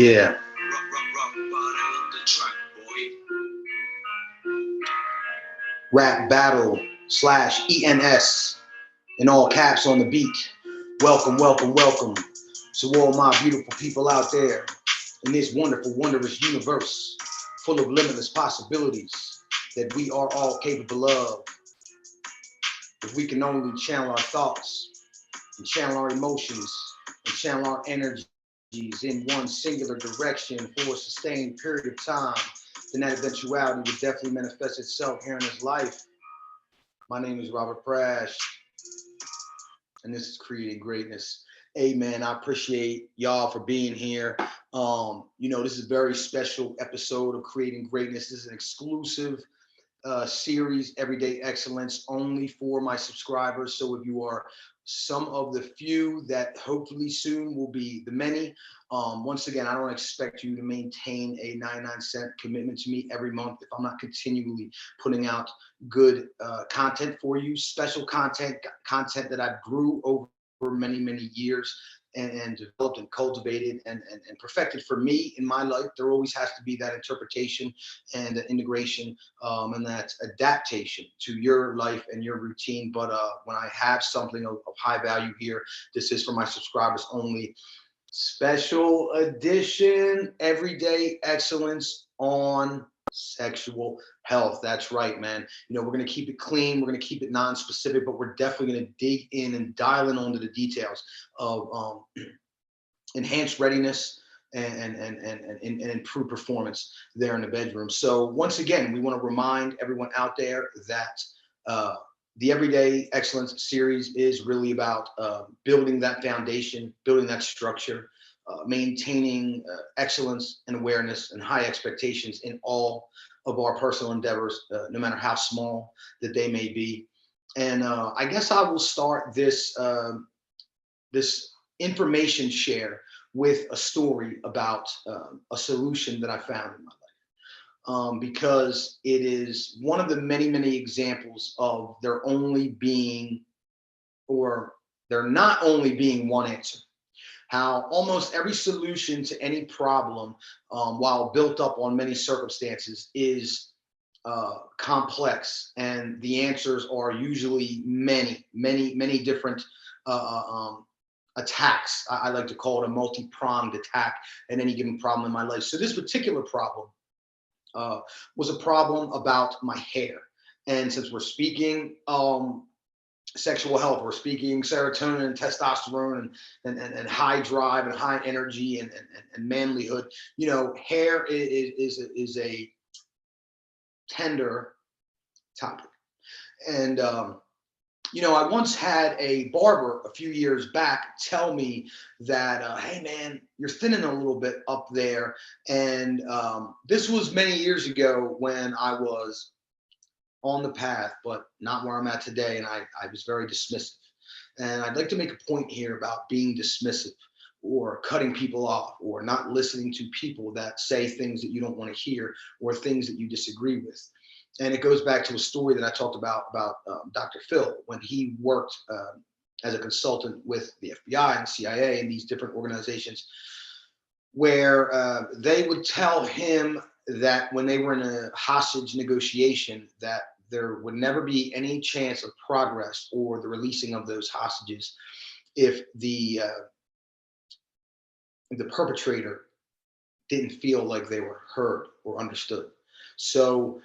Yeah. Rap battle slash ENS in all caps on the beat. Welcome, welcome, welcome to all my beautiful people out there in this wonderful, wondrous universe full of limitless possibilities that we are all capable of. If we can only channel our thoughts and channel our emotions and channel our energies in one singular direction for a sustained period of time, then that eventuality would definitely manifest itself here in this life. My name is Robert Prash, and this is Creating Greatness. Hey man, I appreciate y'all for being here. This is a very special episode of Creating Greatness. This is an exclusive series, Everyday Excellence, only for my subscribers. So if you are some of the few that hopefully soon will be the many, once again, I don't expect you to maintain a 99-cent commitment to me every month if I'm not continually putting out good content for you, special content that I grew over many, many years and developed and cultivated and perfected for me in my life. There always has to be that interpretation and integration and that adaptation to your life and your routine. But when I have something of high value here, this is for my subscribers only. Special edition, Everyday Excellence on sexual health. That's right, man. We're going to keep it clean. We're going to keep it non-specific, but we're definitely going to dig in and dial in onto the details of enhanced readiness and improve performance there in the bedroom. So once again, we want to remind everyone out there that the Everyday Excellence series is really about building that foundation, building that structure, maintaining excellence and awareness and high expectations in all of our personal endeavors, no matter how small that they may be. And I guess I will start this information share with a story about a solution that I found in my life, because it is one of the many, many examples of there only being, or there not only being one answer. How almost every solution to any problem, while built up on many circumstances, is complex, and the answers are usually many, many, many different attacks. I like to call it a multi-pronged attack at any given problem in my life. So this particular problem was a problem about my hair. And since we're speaking sexual health, we're speaking serotonin and testosterone and high drive and high energy and manlyhood, hair is a tender topic. And I once had a barber a few years back tell me that, hey man, you're thinning a little bit up there. And this was many years ago when I was on the path, but not where I'm at today. And I was very dismissive. And I'd like to make a point here about being dismissive or cutting people off or not listening to people that say things that you don't want to hear or things that you disagree with. And it goes back to a story that I talked about Dr. Phil when he worked as a consultant with the FBI and CIA and these different organizations, where they would tell him that when they were in a hostage negotiation, that there would never be any chance of progress or the releasing of those hostages if the perpetrator didn't feel like they were heard or understood. So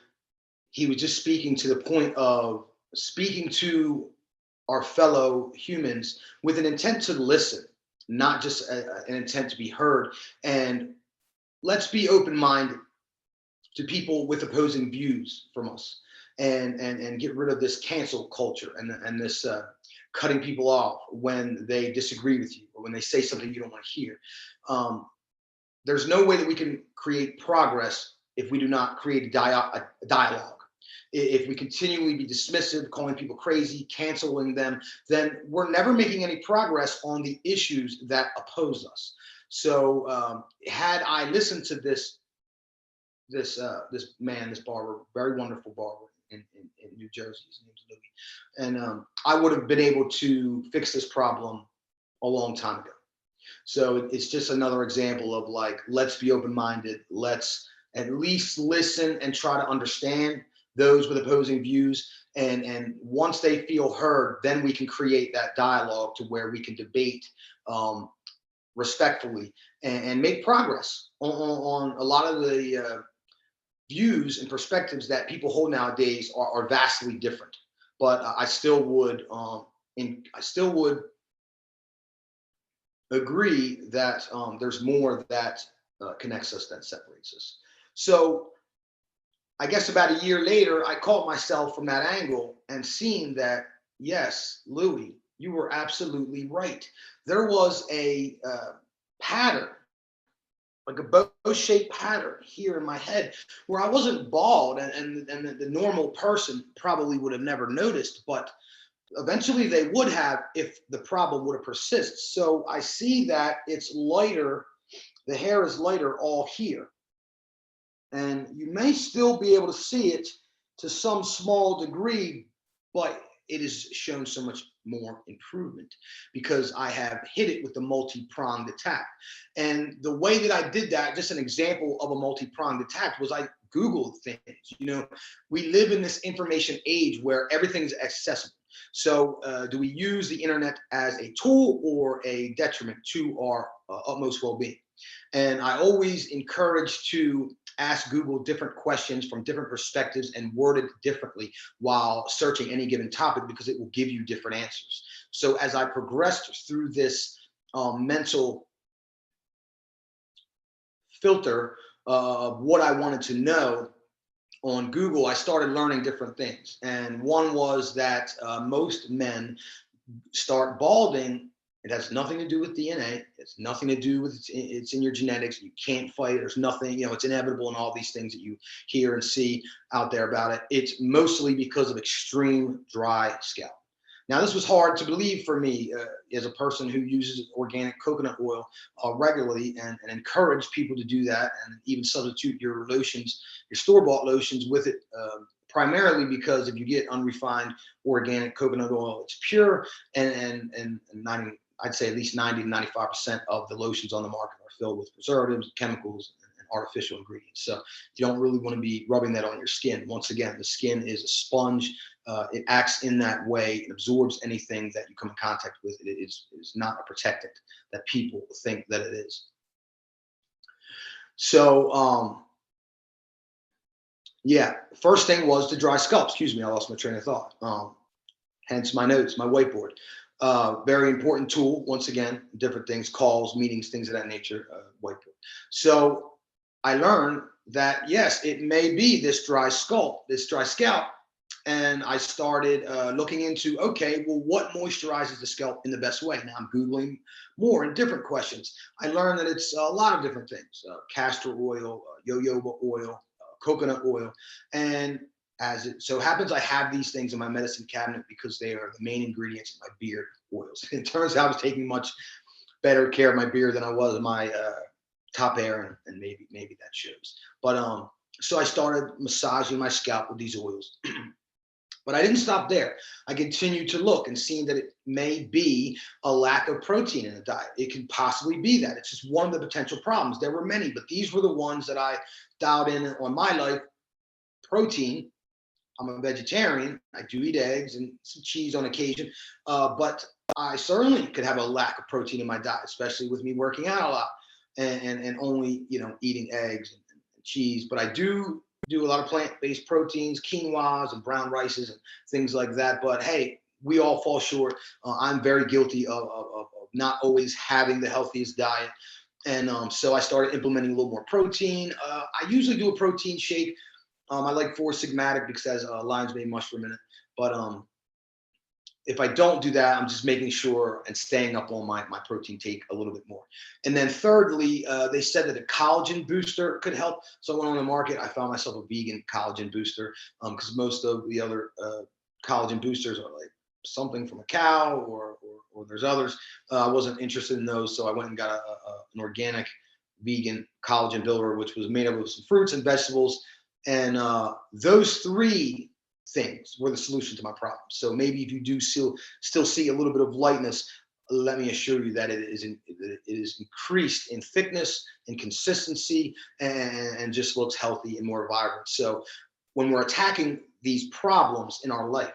he was just speaking to the point of speaking to our fellow humans with an intent to listen, not just an intent to be heard. And let's be open-minded to people with opposing views from us, and get rid of this cancel culture and this cutting people off when they disagree with you or when they say something you don't want to hear. There's no way that we can create progress if we do not create a dialogue. If we continually be dismissive, calling people crazy, canceling them, then we're never making any progress on the issues that oppose us. So had I listened to this man, this barber, very wonderful barber in New Jersey, his name's Louis, and I would have been able to fix this problem a long time ago. So it's just another example of like, let's be open-minded. Let's at least listen and try to understand those with opposing views. And once they feel heard, then we can create that dialogue to where we can debate um, respectfully and make progress on a lot of the views and perspectives that people hold nowadays are vastly different. But I still would I still would agree that there's more that connects us than separates us. So I guess about a year later, I caught myself from that angle and seeing that, yes, Louis, you were absolutely right. There was a pattern, like a bow-shaped pattern here in my head, where I wasn't bald, and the normal person probably would have never noticed, but eventually they would have if the problem would have persisted. So I see that it's lighter, the hair is lighter all here. And you may still be able to see it to some small degree, but it has shown so much more improvement because I have hit it with the multi-pronged attack. And the way that I did that, just an example of a multi-pronged attack, was I Googled things. You know, we live in this information age where everything is accessible. So do we use the internet as a tool or a detriment to our utmost well-being? And I always encourage to ask Google different questions from different perspectives and word it differently while searching any given topic, because it will give you different answers. So as I progressed through this mental filter of what I wanted to know on Google, I started learning different things. And one was that most men start balding. It has nothing to do with DNA. It's nothing to do with it's in your genetics. You can't fight it. There's nothing, you know, it's inevitable and all these things that you hear and see out there about it. It's mostly because of extreme dry scalp. Now, this was hard to believe for me as a person who uses organic coconut oil regularly, and encourage people to do that, and even substitute your lotions, your store-bought lotions with it, primarily because if you get unrefined organic coconut oil, it's pure, and 90, I'd say at least 90 to 95% of the lotions on the market are filled with preservatives, chemicals, and artificial ingredients. So you don't really want to be rubbing that on your skin. Once again, the skin is a sponge. It acts in that way. It absorbs anything that you come in contact with. It is not a protectant that people think that it is. So, yeah, first thing was the dry scalp. Excuse me, I lost my train of thought. Hence my notes, my whiteboard. Very important tool. Once again, different things, calls, meetings, things of that nature, whiteboard. So I learned that, yes, it may be this dry scalp, and I started looking into, okay, well, what moisturizes the scalp in the best way? Now I'm Googling more and different questions. I learned that it's a lot of different things: castor oil, jojoba oil, coconut oil, and as it so happens, I have these things in my medicine cabinet because they are the main ingredients in my beard oils. It turns out I was taking much better care of my beard than I was of my top hair, and maybe that shows. But so I started massaging my scalp with these oils. But I didn't stop there. I continued to look and seeing that it may be a lack of protein in the diet. It can possibly be that. It's just one of the potential problems. There were many, but these were the ones that I dialed in on my life. Protein. I'm a vegetarian. I do eat eggs and some cheese on occasion, but I certainly could have a lack of protein in my diet, especially with me working out a lot and only, you know, eating eggs and cheese. But I do a lot of plant-based proteins, quinoas and brown rices and things like that. But hey, we all fall short. I'm very guilty of not always having the healthiest diet. And so I started implementing a little more protein. I usually do a protein shake. I like Four Sigmatic because it has lion's mane mushroom in it. But if I don't do that, I'm just making sure and staying up on my protein take a little bit more. And then thirdly, they said that a collagen booster could help. So I went on the market. I found myself a vegan collagen booster because most of the other collagen boosters are like something from a cow or there's others. I wasn't interested in those. So I went and got an organic vegan collagen builder, which was made up of some fruits and vegetables. And those three things were the solution to my problem. So maybe if you do still see a little bit of lightness, let me assure you that it is increased in thickness and consistency, and just looks healthy and more vibrant. So when we're attacking these problems in our life,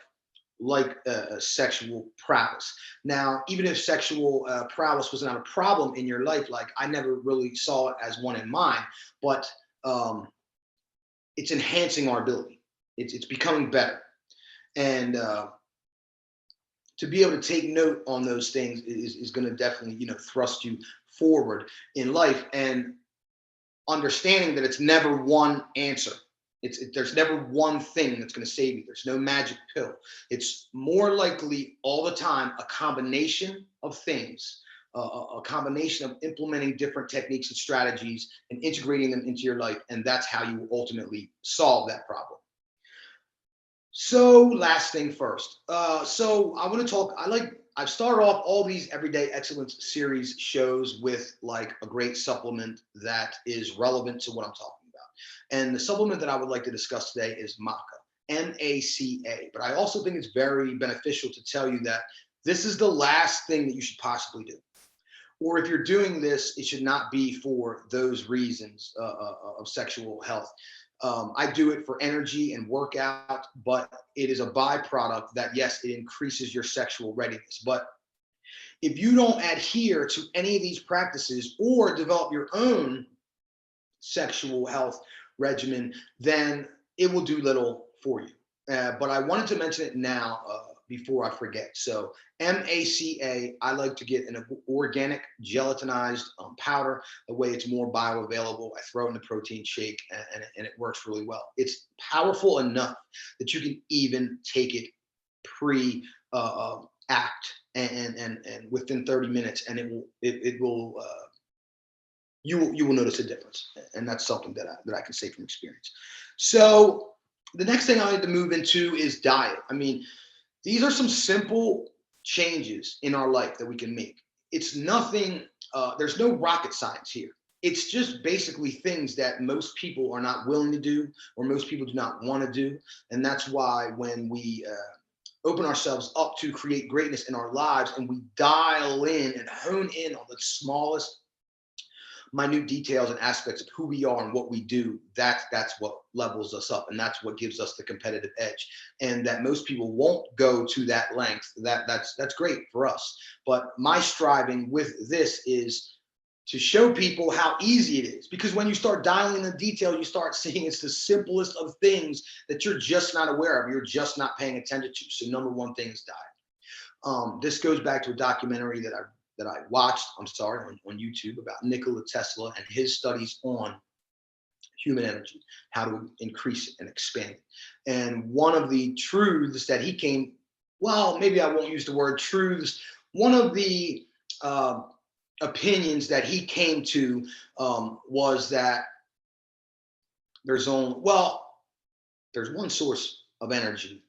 like sexual prowess. Now, even if sexual prowess was not a problem in your life, like I never really saw it as one in mine, but um, it's enhancing our ability. It's becoming better, and to be able to take note on those things is going to definitely, thrust you forward in life, and understanding that it's never one answer. There's never one thing that's going to save you. There's no magic pill. It's more likely all the time a combination of things, a combination of implementing different techniques and strategies and integrating them into your life, and that's how you ultimately solve that problem. So last thing first. So I want to talk. I've started off all these everyday excellence series shows with like a great supplement that is relevant to what I'm talking about. And the supplement that I would like to discuss today is maca, MACA. But I also think it's very beneficial to tell you that this is the last thing that you should possibly do. Or if you're doing this, it should not be for those reasons of sexual health. I do it for energy and workout, but it is a byproduct that, yes, it increases your sexual readiness. But if you don't adhere to any of these practices or develop your own sexual health regimen, then it will do little for you. But I wanted to mention it now before I forget. So MACA, I like to get an organic gelatinized powder. The way it's more bioavailable, I throw it in the protein shake, and it works really well. It's powerful enough that you can even take it pre act, and within 30 minutes, and it will you will notice a difference, and that's something that I can say from experience. So the next thing I need to move into is diet. I mean, these are some simple changes in our life that we can make. It's nothing. There's no rocket science here. It's just basically things that most people are not willing to do, or most people do not want to do, and that's why when we open ourselves up to create greatness in our lives, and we dial in and hone in on the smallest minute details and aspects of who we are and what we do, that's what levels us up, and that's what gives us the competitive edge. And that most people won't go to that length. That's great for us. But my striving with this is to show people how easy it is, because when you start dialing the detail, you start seeing it's the simplest of things that you're just not aware of, you're just not paying attention to. So number one thing is diet. This goes back to a documentary that I watched, on YouTube, about Nikola Tesla and his studies on human energy, how to increase it and expand it. And one of the truths that he came, well, maybe I won't use the word truths, one of the opinions that he came to was that there's one source of energy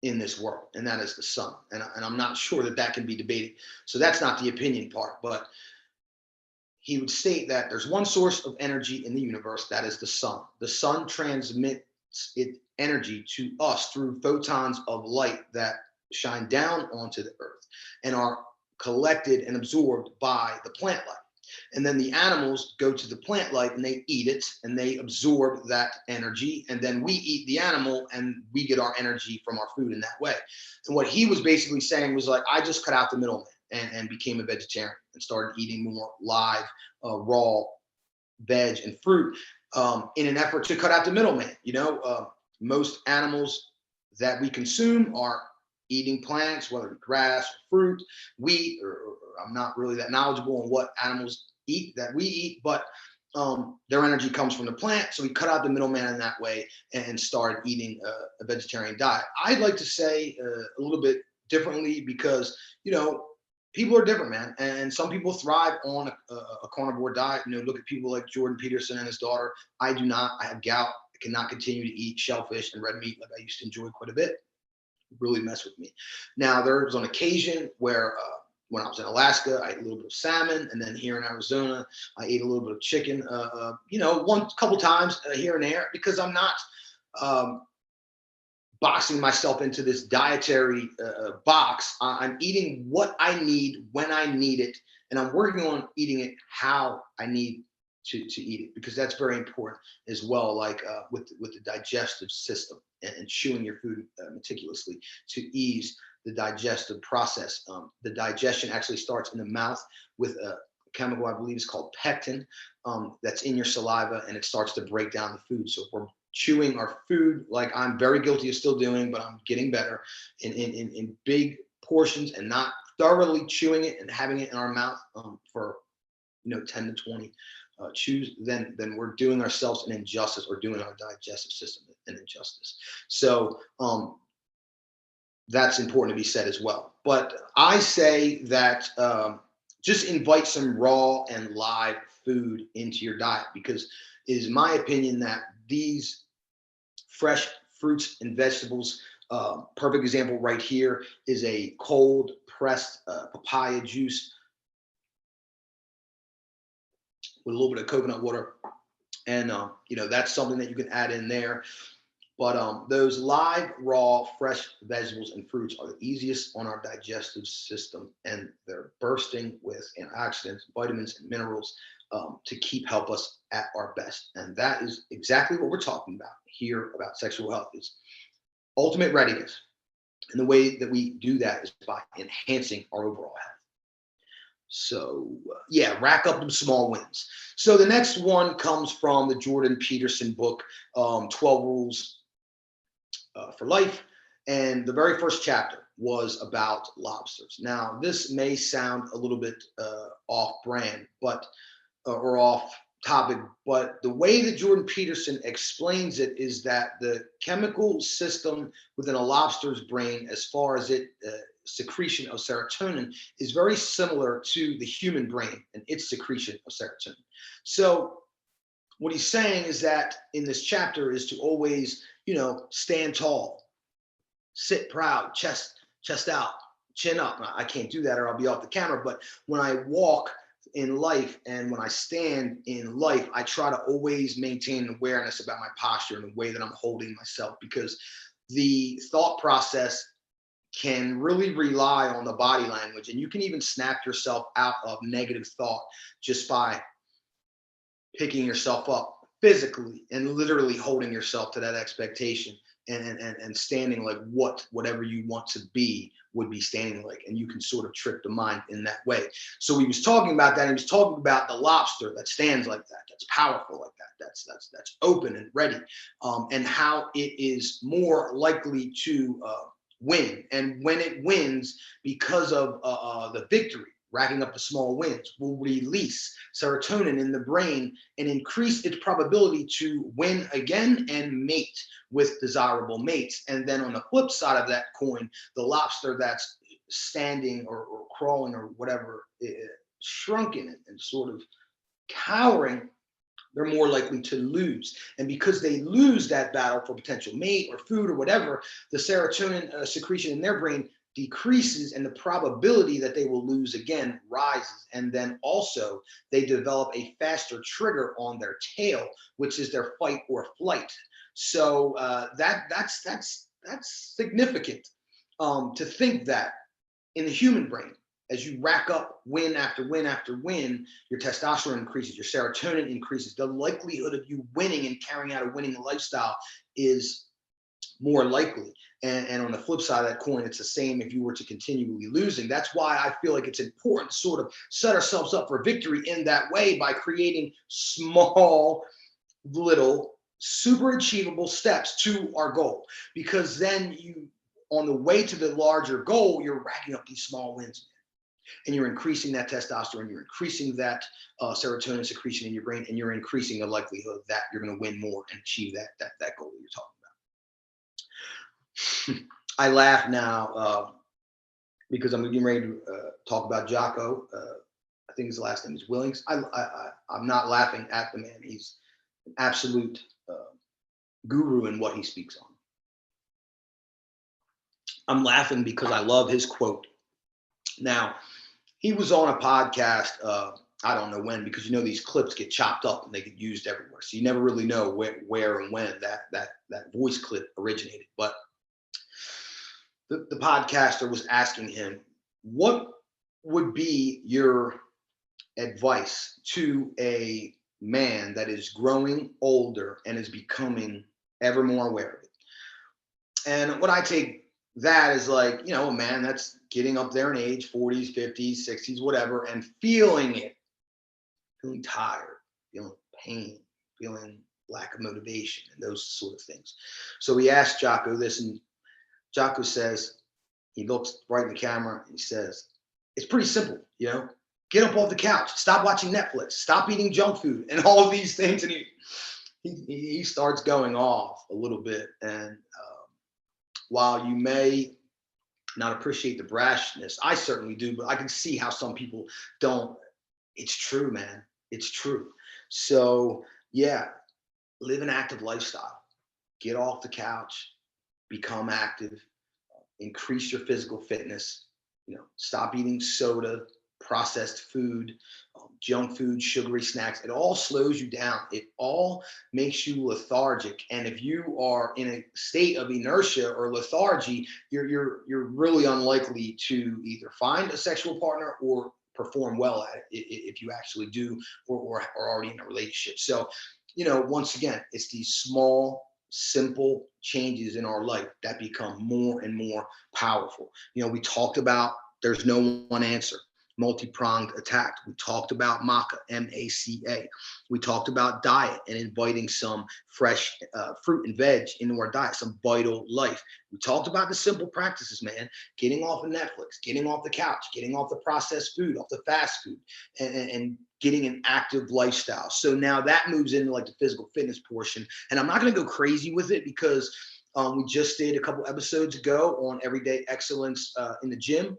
in this world, and that is the sun. And I'm not sure that can be debated. So that's not the opinion part, but he would state that there's one source of energy in the universe, that is the sun. The sun transmits its energy to us through photons of light that shine down onto the earth and are collected and absorbed by the plant light. And then the animals go to the plant light and they eat it and they absorb that energy. And then we eat the animal and we get our energy from our food in that way. And what he was basically saying was like, I just cut out the middleman and became a vegetarian and started eating more live, raw veg and fruit in an effort to cut out the middleman. Most animals that we consume are eating plants, whether it's grass, fruit, wheat, or I'm not really that knowledgeable on what animals eat that we eat, but their energy comes from the plant. So we cut out the middleman in that way and started eating a vegetarian diet. I'd like to say a little bit differently, because, people are different, man. And some people thrive on a carnivore diet. Look at people like Jordan Peterson and his daughter. I do not. I have gout. I cannot continue to eat shellfish and red meat like I used to enjoy quite a bit. Really mess with me. Now, there was on occasion where when I was in Alaska, I ate a little bit of salmon, and then here in Arizona, I ate a little bit of chicken. One couple times here and there, because I'm not boxing myself into this dietary box. I'm eating what I need when I need it, and I'm working on eating it how I need to eat it, because that's very important as well. Like with the digestive system, and chewing your food meticulously to ease the digestive process. The digestion actually starts in the mouth with a chemical, I believe is called pectin, that's in your saliva, and it starts to break down the food. So if we're chewing our food, like I'm very guilty of still doing, but I'm getting better, in big portions, and not thoroughly chewing it and having it in our mouth for 10 to 20 chews, then we're doing ourselves an injustice, or doing our digestive system an injustice. So that's important to be said as well. But I say that just invite some raw and live food into your diet, because it is my opinion that these fresh fruits and vegetables, perfect example right here is a cold pressed papaya juice with a little bit of coconut water. And, that's something that you can add in there. But those live, raw, fresh vegetables and fruits are the easiest on our digestive system, and they're bursting with antioxidants, vitamins, and minerals to help us at our best. And that is exactly what we're talking about here about sexual health, is ultimate readiness. And the way that we do that is by enhancing our overall health. So yeah, rack up them small wins. So the next one comes from the Jordan Peterson book, 12 Rules for Life. And the very first chapter was about lobsters. Now, this may sound a little bit off brand, or off topic, but the way that Jordan Peterson explains it is that the chemical system within a lobster's brain, as far as it secretion of serotonin, is very similar to the human brain and its secretion of serotonin. So what he's saying is that in this chapter is to always, stand tall, sit proud, chest out, chin up. I can't do that or I'll be off the camera. But when I walk in life and when I stand in life, I try to always maintain an awareness about my posture and the way that I'm holding myself, because the thought process can really rely on the body language, and you can even snap yourself out of negative thought just by picking yourself up physically and literally holding yourself to that expectation, and standing like whatever you want to be would be standing like, and you can sort of trick the mind in that way. So he was talking about that. He was talking about the lobster that stands like that, that's powerful like that, that's open and ready, and how it is more likely to win. And when it wins, because of the victory, racking up the small wins, will release serotonin in the brain and increase its probability to win again and mate with desirable mates. And then on the flip side of that coin, the lobster that's standing or crawling or whatever, shrunken and sort of cowering, they're more likely to lose. And because they lose that battle for potential mate or food or whatever, the serotonin secretion in their brain decreases, and the probability that they will lose again rises. And then also they develop a faster trigger on their tail, which is their fight or flight. So that's significant to think that in the human brain, as you rack up win after win after win, your testosterone increases, your serotonin increases. The likelihood of you winning and carrying out a winning lifestyle is more likely. And on the flip side of that coin, it's the same if you were to continually losing. That's why I feel like it's important to sort of set ourselves up for victory in that way by creating small, little, super achievable steps to our goal. Because then on the way to the larger goal, you're racking up these small wins. And you're increasing that testosterone, you're increasing that serotonin secretion in your brain, and you're increasing the likelihood that you're going to win more and achieve that goal that you're talking about. I laugh now because I'm getting ready to talk about Jocko. I think his last name is Willings. I'm not laughing at the man. He's an absolute guru in what he speaks on. I'm laughing because I love his quote. Now, he was on a podcast, I don't know when, because these clips get chopped up and they get used everywhere. So you never really know where and when that voice clip originated. But the podcaster was asking him, what would be your advice to a man that is growing older and is becoming ever more aware of it? And what I take that is like, a man that's getting up there in age, 40s, 50s, 60s, whatever, and feeling it, feeling tired, feeling pain, feeling lack of motivation, and those sort of things. So we asked Jocko this, and Jocko says, he looks right in the camera and he says, it's pretty simple, get up off the couch, stop watching Netflix, stop eating junk food, and all of these things. And he starts going off a little bit. And while you may not appreciate the brashness, I certainly do, but I can see how some people don't. It's true, man. It's true. So yeah, live an active lifestyle. Get off the couch, become active, increase your physical fitness, stop eating soda, processed food, junk food, sugary snacks. It all slows you down. It all makes you lethargic. And if you are in a state of inertia or lethargy, you're really unlikely to either find a sexual partner or perform well at it if you actually do or are already in a relationship. So, once again, it's these small, simple changes in our life that become more and more powerful. We talked about there's no one answer, multi-pronged attack. We talked about maca, M-A-C-A. We talked about diet and inviting some fresh fruit and veg into our diet, some vital life. We talked about the simple practices, man, getting off of Netflix, getting off the couch, getting off the processed food, off the fast food, and getting an active lifestyle. So now that moves into like the physical fitness portion. And I'm not going to go crazy with it because we just did a couple episodes ago on everyday excellence in the gym.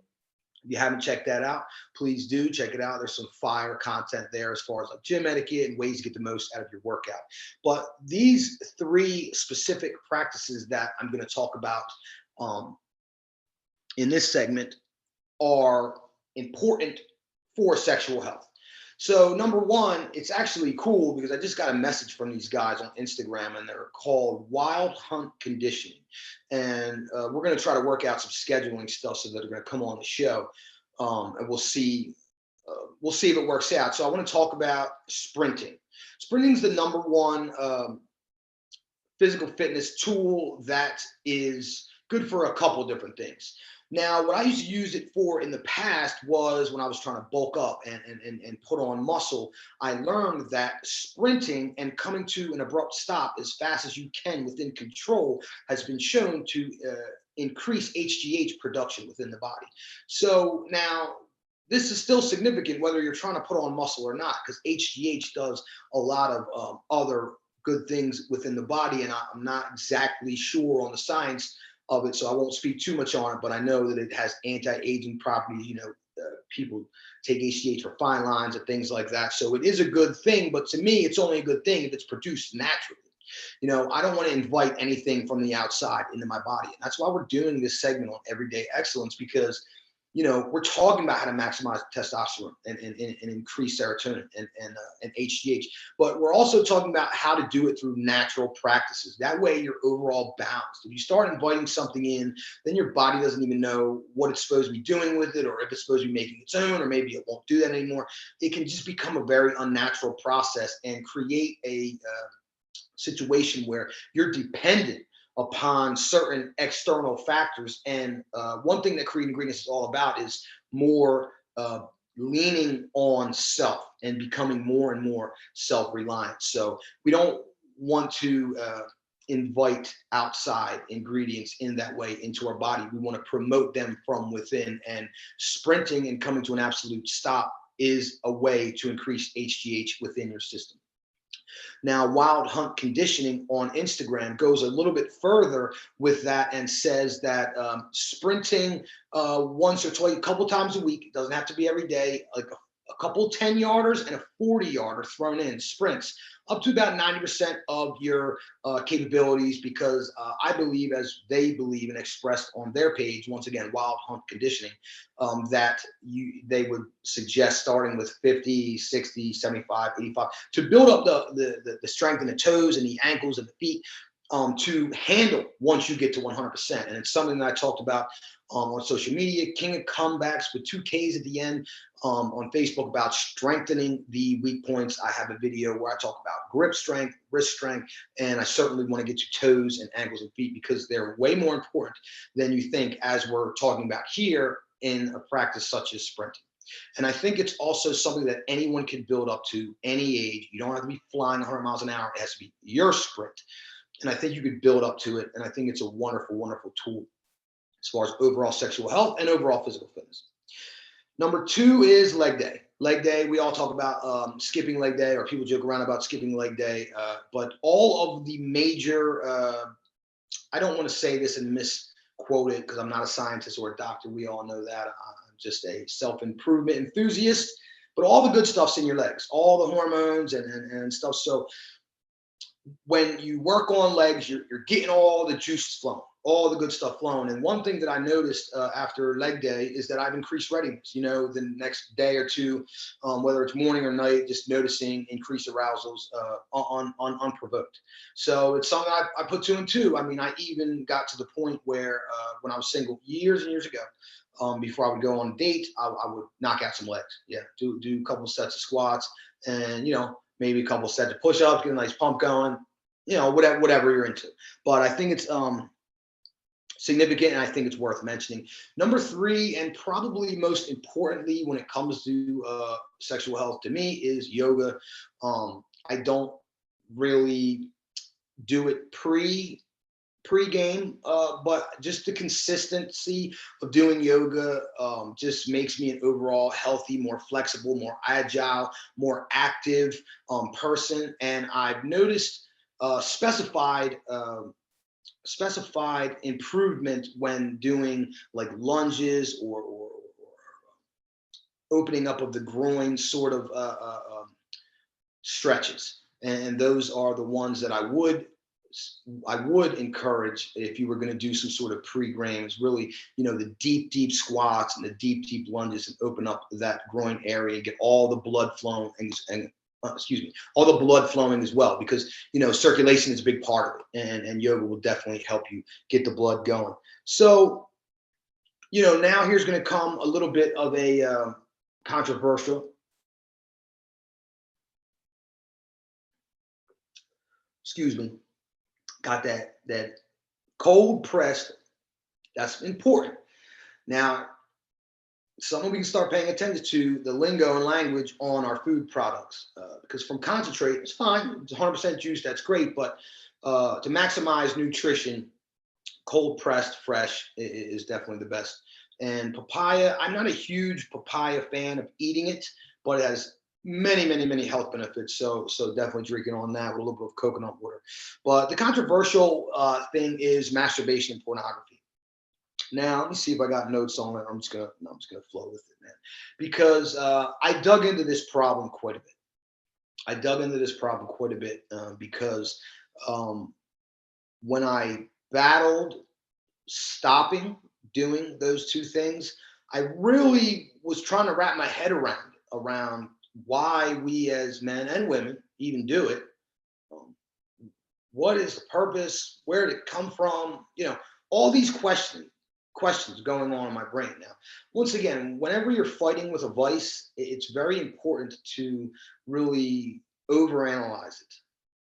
If you haven't checked that out, please do check it out. There's some fire content there as far as like gym etiquette and ways to get the most out of your workout. But these 3 specific practices that I'm going to talk about in this segment are important for sexual health. So number 1, it's actually cool because I just got a message from these guys on Instagram, and they're called Wild Hunt Conditioning. And we're going to try to work out some scheduling stuff so that they're going to come on the show, and we'll see if it works out. So I want to talk about sprinting. Sprinting is the number 1 physical fitness tool that is good for a couple different things. Now, what I used to use it for in the past was when I was trying to bulk up and put on muscle. I learned that sprinting and coming to an abrupt stop as fast as you can within control has been shown to increase HGH production within the body. So now this is still significant whether you're trying to put on muscle or not, because HGH does a lot of other good things within the body, and I'm not exactly sure on the science of it, so I won't speak too much on it, but I know that it has anti-aging properties. People take HGH for fine lines and things like that, so it is a good thing, but to me, it's only a good thing if it's produced naturally. I don't want to invite anything from the outside into my body, and that's why we're doing this segment on everyday excellence, because we're talking about how to maximize testosterone and increase serotonin and HGH, but we're also talking about how to do it through natural practices. That way you're overall balanced. If you start inviting something in, then your body doesn't even know what it's supposed to be doing with it, or if it's supposed to be making its own, or maybe it won't do that anymore. It can just become a very unnatural process and create a situation where you're dependent upon certain external factors. And one thing that Creed Ingredients is all about is more leaning on self and becoming more and more self-reliant. So we don't want to invite outside ingredients in that way into our body. We want to promote them from within, and sprinting and coming to an absolute stop is a way to increase HGH within your system. Now, Wild Hunt Conditioning on Instagram goes a little bit further with that and says that sprinting once or twice, a couple times a week, it doesn't have to be every day, like a couple 10-yarders and a 40-yarder thrown in sprints up to about 90% of your capabilities, because I believe, as they believe and expressed on their page, once again, Wild Hunt Conditioning, that they would suggest starting with 50, 60, 75, 85 to build up the strength in the toes and the ankles and the feet. to handle once you get to 100%. And it's something that I talked about on social media, King of Comebacks with 2Ks at the end, on Facebook, about strengthening the weak points. I have a video where I talk about grip strength, wrist strength, and I certainly want to get to toes and ankles and feet because they're way more important than you think, as we're talking about here in a practice such as sprinting. And I think it's also something that anyone can build up to any age. You don't have to be flying 100 miles an hour. It has to be your sprint. And I think you could build up to it. And I think it's a wonderful, wonderful tool as far as overall sexual health and overall physical fitness. Number 2 is leg day. Leg day, we all talk about skipping leg day, or people joke around about skipping leg day. But all of the major, I don't want to say this and misquote it because I'm not a scientist or a doctor. We all know that. I'm just a self-improvement enthusiast. But all the good stuff's in your legs, all the hormones and stuff. So when you work on legs, you're getting all the juices flowing, all the good stuff flowing. And one thing that I noticed after leg day is that I've increased readiness. You know, the next day or two, whether it's morning or night, just noticing increased arousals unprovoked. So it's something I put 2 and 2. I mean, I even got to the point where when I was single years and years ago, before I would go on a date, I would knock out some legs. Yeah, do a couple of sets of squats, and maybe a couple of sets of push-ups, get a nice pump going, whatever you're into. But I think it's significant, and I think it's worth mentioning. Number 3, and probably most importantly when it comes to sexual health to me, is yoga. I don't really do it pre-game, but just the consistency of doing yoga just makes me an overall healthy, more flexible, more agile, more active person. And I've noticed specified improvement when doing like lunges or opening up of the groin sort of stretches. And those are the ones that I would encourage if you were going to do some sort of pre-games, really, the deep squats and the deep lunges, and open up that groin area and get all the blood flowing and all the blood flowing as well, because circulation is a big part of it, and yoga will definitely help you get the blood going. So now here's going to come a little bit of a controversial, got that cold pressed. That's important. Now, something we can start paying attention to, the lingo and language on our food products, because from concentrate, it's fine. It's 100% juice. That's great. But to maximize nutrition, cold pressed, fresh is definitely the best. And papaya, I'm not a huge papaya fan of eating it, but it has many health benefits. So definitely drinking on that with a little bit of coconut water. But the controversial thing is masturbation and pornography. Now, let me see if I got notes on it. I'm just gonna flow with it, man, because I dug into this problem quite a bit. Because when I battled stopping doing those 2 things, I really was trying to wrap my head around why we as men and women even do it. What is the purpose? Where did it come from? All these questions going on in my brain. Now, once again, whenever you're fighting with a vice, it's very important to really overanalyze it.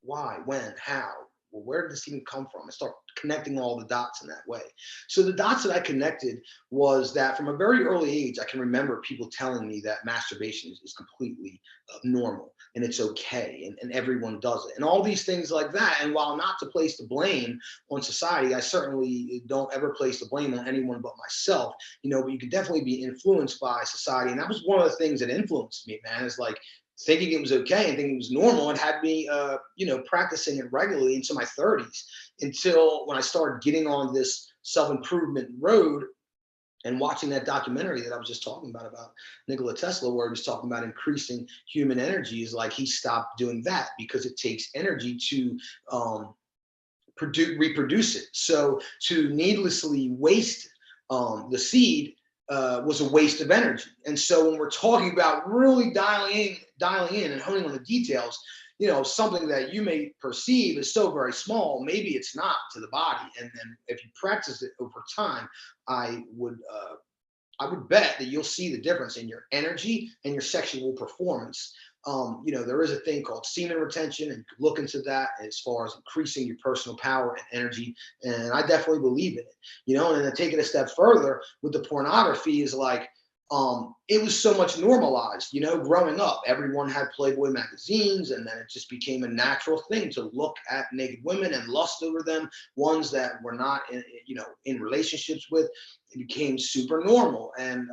Why, when, how? Well, where did this even come from? I start connecting all the dots in that way. So the dots that I connected was that from a very early age, I can remember people telling me that masturbation is completely normal and it's okay, and everyone does it, and all these things like that. And while not to place the blame on society, I certainly don't ever place the blame on anyone but myself, but you can definitely be influenced by society. And that was one of the things that influenced me, man, is like thinking it was okay and thinking it was normal, and had me, practicing it regularly into my 30s, until when I started getting on this self-improvement road and watching that documentary that I was just talking about Nikola Tesla, where he was talking about increasing human energy. Is like he stopped doing that because it takes energy to reproduce it. So to needlessly waste the seed was a waste of energy. And so when we're talking about really dialing in and honing on the details, something that you may perceive is so very small, maybe it's not to the body. And then if you practice it over time, I would bet that you'll see the difference in your energy and your sexual performance. There is a thing called semen retention, and you can look into that as far as increasing your personal power and energy. And I definitely believe in it. And then take it a step further with the pornography is like, it was so much normalized, growing up. Everyone had Playboy magazines, and then it just became a natural thing to look at naked women and lust over them, ones that were not in relationships with. It became super normal. And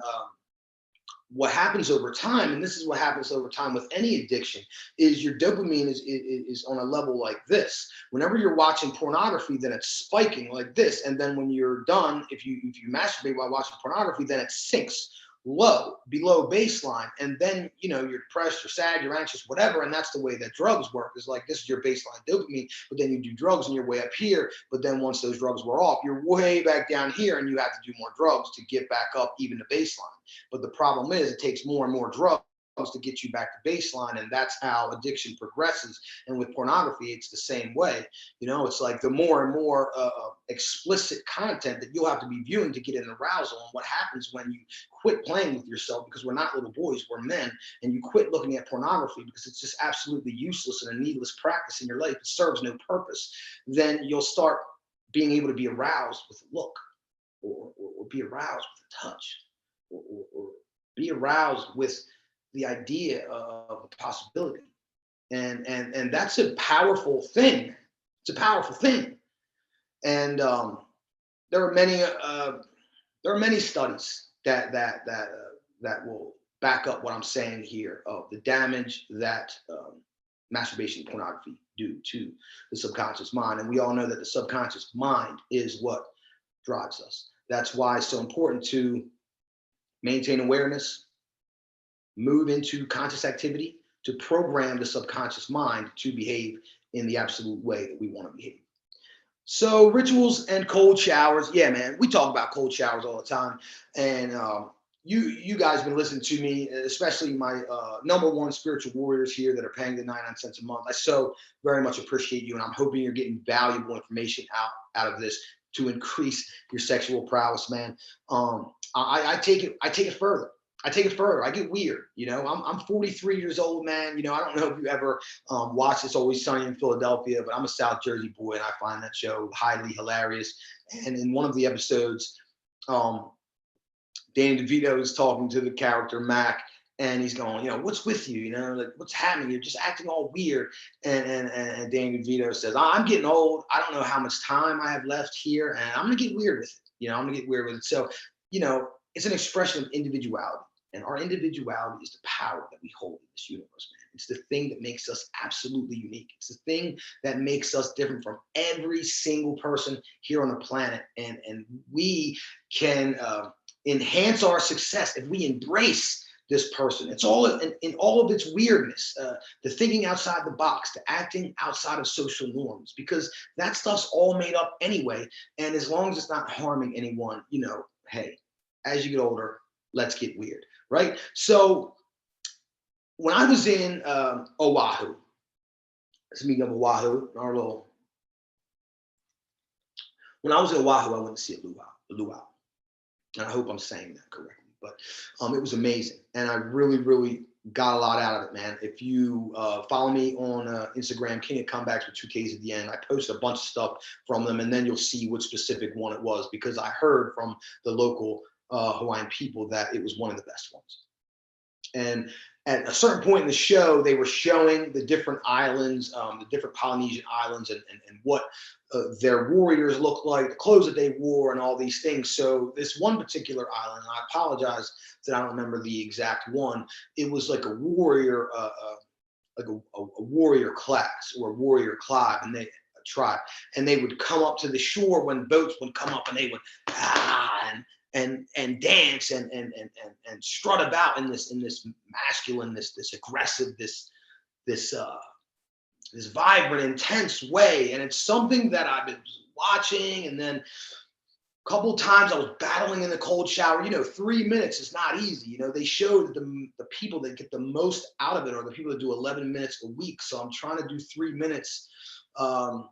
what happens over time, and this is what happens over time with any addiction, is your dopamine is on a level like this. Whenever you're watching pornography, then it's spiking like this. And then when you're done, if you masturbate while watching pornography, then it sinks low, below baseline. And then, you're depressed, you're sad, you're anxious, whatever. And that's the way that drugs work, is like, this is your baseline dopamine, but then you do drugs and you're way up here. But then once those drugs wear off, you're way back down here, and you have to do more drugs to get back up even to baseline. But the problem is, it takes more and more drugs to get you back to baseline, and that's how addiction progresses. And with pornography, it's the same way. It's like the more and more explicit content that you'll have to be viewing to get an arousal. And what happens when you quit playing with yourself, because we're not little boys, we're men, and you quit looking at pornography because it's just absolutely useless and a needless practice in your life, it serves no purpose, then you'll start being able to be aroused with a look, or be aroused with a touch, or be aroused with the idea of a possibility. And that's a powerful thing. It's a powerful thing. And there are many studies that will back up what I'm saying here, of the damage that masturbation and pornography do to the subconscious mind. And we all know that the subconscious mind is what drives us. That's why it's so important to maintain awareness, move into conscious activity, to program the subconscious mind to behave in the absolute way that we want to behave. So rituals and cold showers. Yeah, man, we talk about cold showers all the time. And you guys been listening to me, especially my number one spiritual warriors here that are paying the 99 cents a month. I so very much appreciate you, and I'm hoping you're getting valuable information out of this to increase your sexual prowess, man. I take it further. I take it further. I get weird. I'm 43 years old, man. I don't know if you ever watched It's Always Sunny in Philadelphia, but I'm a South Jersey boy, and I find that show highly hilarious. And in one of the episodes, Danny DeVito is talking to the character Mac, and he's going, what's with you? Like, what's happening? You're just acting all weird. And Danny DeVito says, I'm getting old. I don't know how much time I have left here, and I'm gonna get weird with it. I'm gonna get weird with it. So, it's an expression of individuality. And our individuality is the power that we hold in this universe, man. It's the thing that makes us absolutely unique. It's the thing that makes us different from every single person here on the planet. And we can enhance our success if we embrace this person. It's all in all of its weirdness, the thinking outside the box, the acting outside of social norms, because that stuff's all made up anyway. And as long as it's not harming anyone, hey, as you get older, let's get weird, right? So when I was in Oahu, speaking of Oahu, when I was in Oahu, I went to see a luau. And I hope I'm saying that correctly, but it was amazing. And I really, really got a lot out of it, man. If you follow me on Instagram, King of Comebacks with 2Ks at the end, I posted a bunch of stuff from them, and then you'll see what specific one it was, because I heard from the local Hawaiian people that it was one of the best ones. And at a certain point in the show, they were showing the different islands, the different Polynesian islands, and what their warriors looked like, the clothes that they wore, and all these things. So this one particular island, and I apologize that I don't remember the exact one, it was like a warrior, like a warrior class or a warrior tribe, and they would come up to the shore when boats would come up, and they would and dance and strut about in this masculine, this aggressive, this vibrant, intense way. And it's something that I've been watching, and then Couple times I was battling in the cold shower. 3 minutes is not easy. They show that the people that get the most out of it are the people that do 11 minutes a week. So I'm trying to do 3 minutes. Um,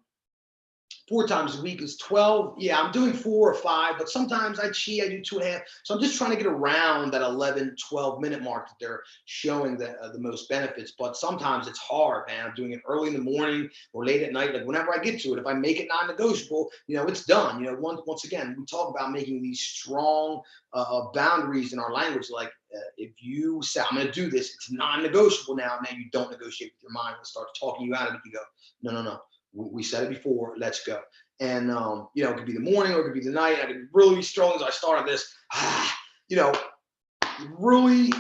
4 times a week is 12. Yeah, I'm doing 4 or 5, but sometimes I cheat, I do 2.5. So I'm just trying to get around that 11, 12 minute mark that they're showing the most benefits. But sometimes it's hard, man. I'm doing it early in the morning or late at night, like whenever I get to it. If I make it non-negotiable, it's done. Once again, we talk about making these strong boundaries in our language. Like if you say, I'm going to do this, it's non-negotiable now. Now you don't negotiate with your mind and start talking you out of it. You go, no, no, no. We said it before. Let's go. And it could be the morning or it could be the night. I could really be strong as I started this. You know, really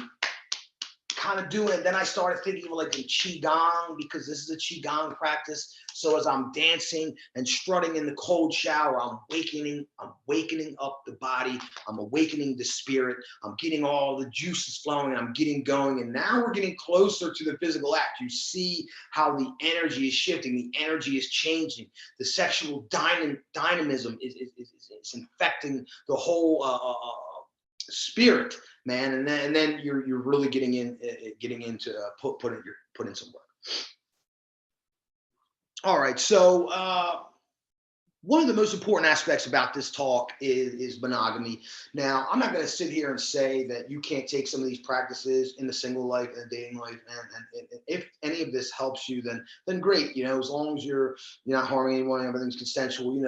kind of doing. Then I started thinking of like the qigong, because this is a qigong practice. So as I'm dancing and strutting in the cold shower, I'm wakening up the body. I'm awakening the spirit. I'm getting all the juices flowing. I'm getting going. And now we're getting closer to the physical act. You see how the energy is shifting. The energy is changing. The sexual dynamism is infecting the whole spirit, man. And then you're really getting into put in some work. All right, so one of the most important aspects about this talk is monogamy. Now, I'm not going to sit here and say that you can't take some of these practices in the single life and dating life, and if any of this helps you, then great. As long as you're not harming anyone, everything's consensual.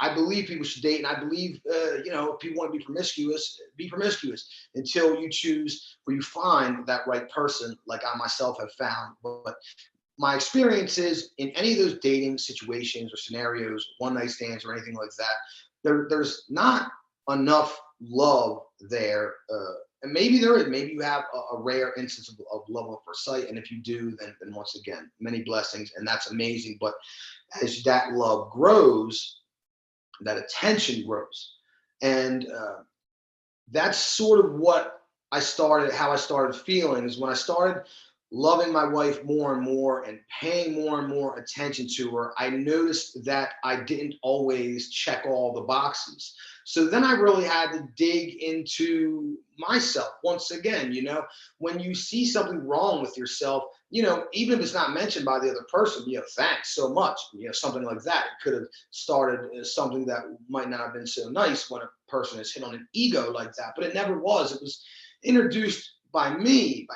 I believe people should date, and I believe, if people want to be promiscuous until you choose or you find that right person, like I myself have found. But my experience is in any of those dating situations or scenarios, one night stands or anything like that, there's not enough love there. And maybe there is. Maybe you have a rare instance of love at first sight, and if you do, then once again, many blessings, and that's amazing. But as that love grows, that attention grows. And that's sort of how I started feeling, is when I started loving my wife more and more and paying more and more attention to her, I noticed that I didn't always check all the boxes. So then I really had to dig into myself once again. When you see something wrong with yourself, even if it's not mentioned by the other person, thanks so much, something like that. It could have started as something that might not have been so nice when a person is hit on an ego like that, but it never was. It was introduced by me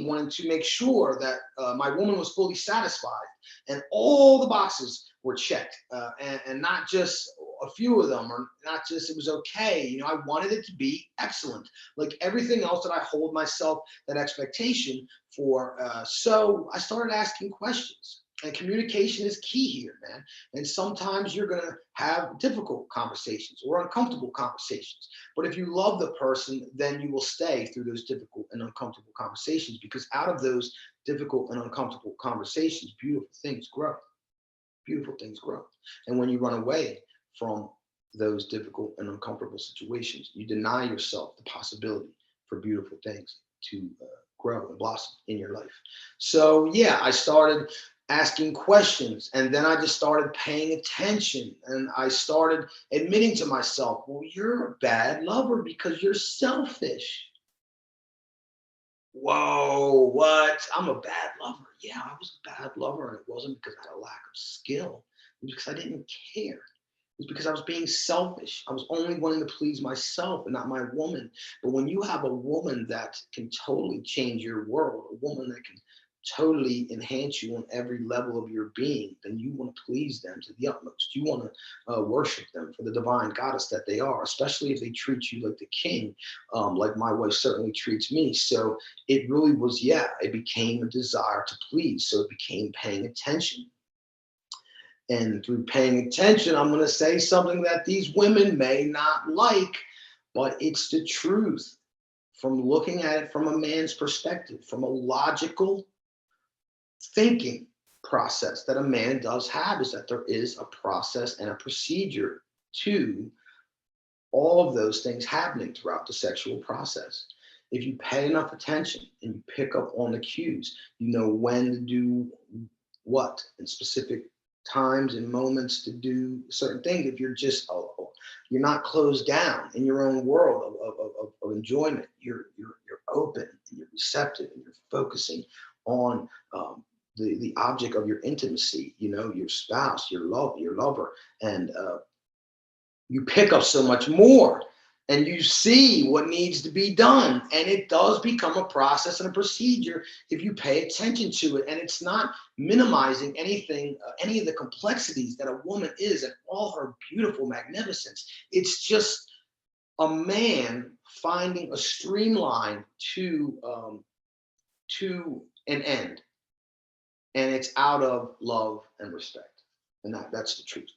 wanting to make sure that my woman was fully satisfied and all the boxes were checked, and not just a few of them, or not just it was okay. I wanted it to be excellent, like everything else that I hold myself that expectation for. So I started asking questions. And communication is key here, man. And sometimes you're going to have difficult conversations or uncomfortable conversations. But if you love the person, then you will stay through those difficult and uncomfortable conversations, because out of those difficult and uncomfortable conversations, beautiful things grow. Beautiful things grow. And when you run away from those difficult and uncomfortable situations, you deny yourself the possibility for beautiful things to grow and blossom in your life. So, yeah, I started asking questions, and then I just started paying attention, and I started admitting to myself, well, you're a bad lover because you're selfish. Whoa, what? I'm a bad lover. Yeah, I was a bad lover, and it wasn't because I had a lack of skill. It was because I didn't care. It was because I was being selfish. I was only wanting to please myself and not my woman. But when you have a woman that can totally change your world, a woman that can totally enhance you on every level of your being, then you want to please them to the utmost. You want to worship them for the divine goddess that they are, especially if they treat you like the king, like my wife certainly treats me. So it really was, yeah, it became a desire to please. So it became paying attention. And through paying attention, I'm going to say something that these women may not like, but it's the truth. From looking at it from a man's perspective, from a logical thinking process that a man does have, is that there is a process and a procedure to all of those things happening throughout the sexual process. If you pay enough attention and you pick up on the cues, you know when to do what in specific times and moments to do certain things. If you're just you're not closed down in your own world of enjoyment, you're open and you're receptive and you're focusing on the object of your intimacy, you know, your spouse, your lover, and you pick up so much more and you see what needs to be done. And it does become a process and a procedure if you pay attention to it. And it's not minimizing anything, any of the complexities that a woman is and all her beautiful magnificence. It's just a man finding a streamline to an end, and it's out of love and respect, and that's the truth.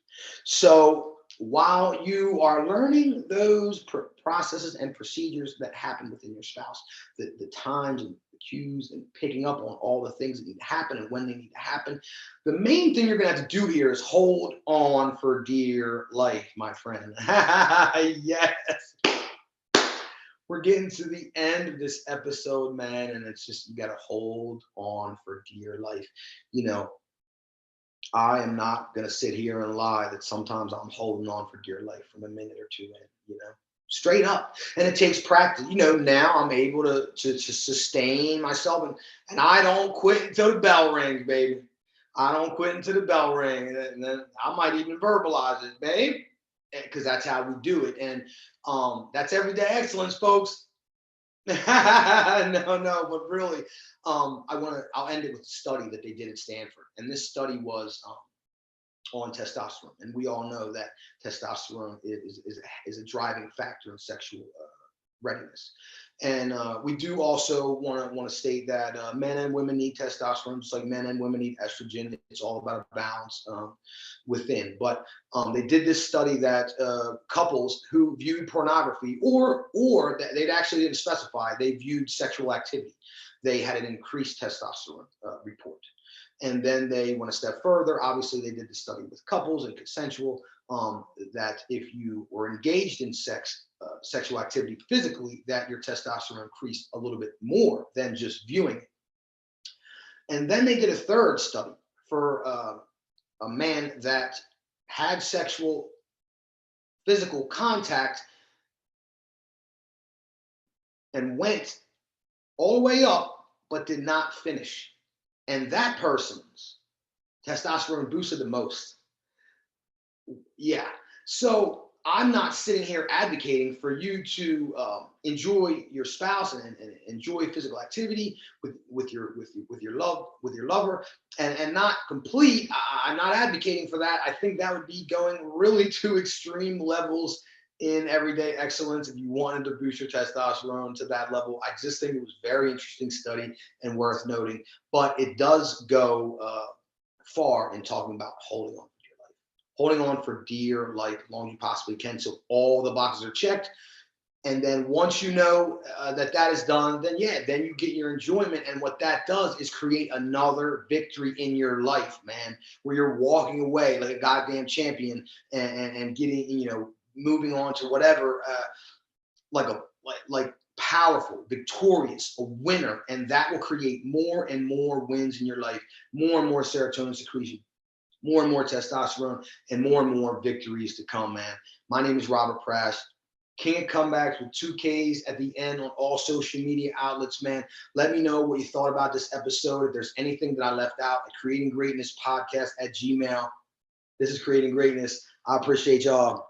So while you are learning those processes and procedures that happen within your spouse, the times and the cues and picking up on all the things that need to happen and when they need to happen, the main thing you're going to have to do here is hold on for dear life, my friend. Yes, we're getting to the end of this episode, man, and it's just you got to hold on for dear life. You know, I am not going to sit here and lie that sometimes I'm holding on for dear life from a minute or two in, you know, straight up. And it takes practice. You know, now I'm able to sustain myself, and I don't quit until the bell rings, baby. I don't quit until the bell rings. And then I might even verbalize it, babe, because that's how we do it. And that's everyday excellence, folks. No, but really, I'll end it with a study that they did at Stanford. And this study was on testosterone. And we all know that testosterone is a driving factor in sexual readiness. And we do also want to state that men and women need testosterone, just like men and women need estrogen. It's all about a balance within. But they did this study that couples who viewed pornography, or that they'd actually didn't specify, they viewed sexual activity, they had an increased testosterone report. And then they went a step further. Obviously, they did the study with couples and consensual, that if you were engaged in sexual activity physically, that your testosterone increased a little bit more than just viewing it. And then they did a third study for a man that had sexual physical contact and went all the way up, but did not finish. And that person's testosterone boosted the most. Yeah. So I'm not sitting here advocating for you to enjoy your spouse and enjoy physical activity with your lover and not complete. I'm not advocating for that. I think that would be going really to extreme levels in everyday excellence if you wanted to boost your testosterone to that level. I just think it was a very interesting study and worth noting, but it does go far in talking about holding on for dear life as long as you possibly can, so all the boxes are checked. And then once you know that is done, then then you get your enjoyment. And what that does is create another victory in your life, man, where you're walking away like a goddamn champion and getting, you know, moving on to whatever, like powerful, victorious, a winner. And that will create more and more wins in your life, more and more serotonin secretion, more and more testosterone, and more victories to come, man. My name is Robert Prash, King of Comebacks with 2Ks at the end on all social media outlets, man. Let me know what you thought about this episode. If there's anything that I left out, at Creating Greatness Podcast at Gmail. This is Creating Greatness. I appreciate y'all.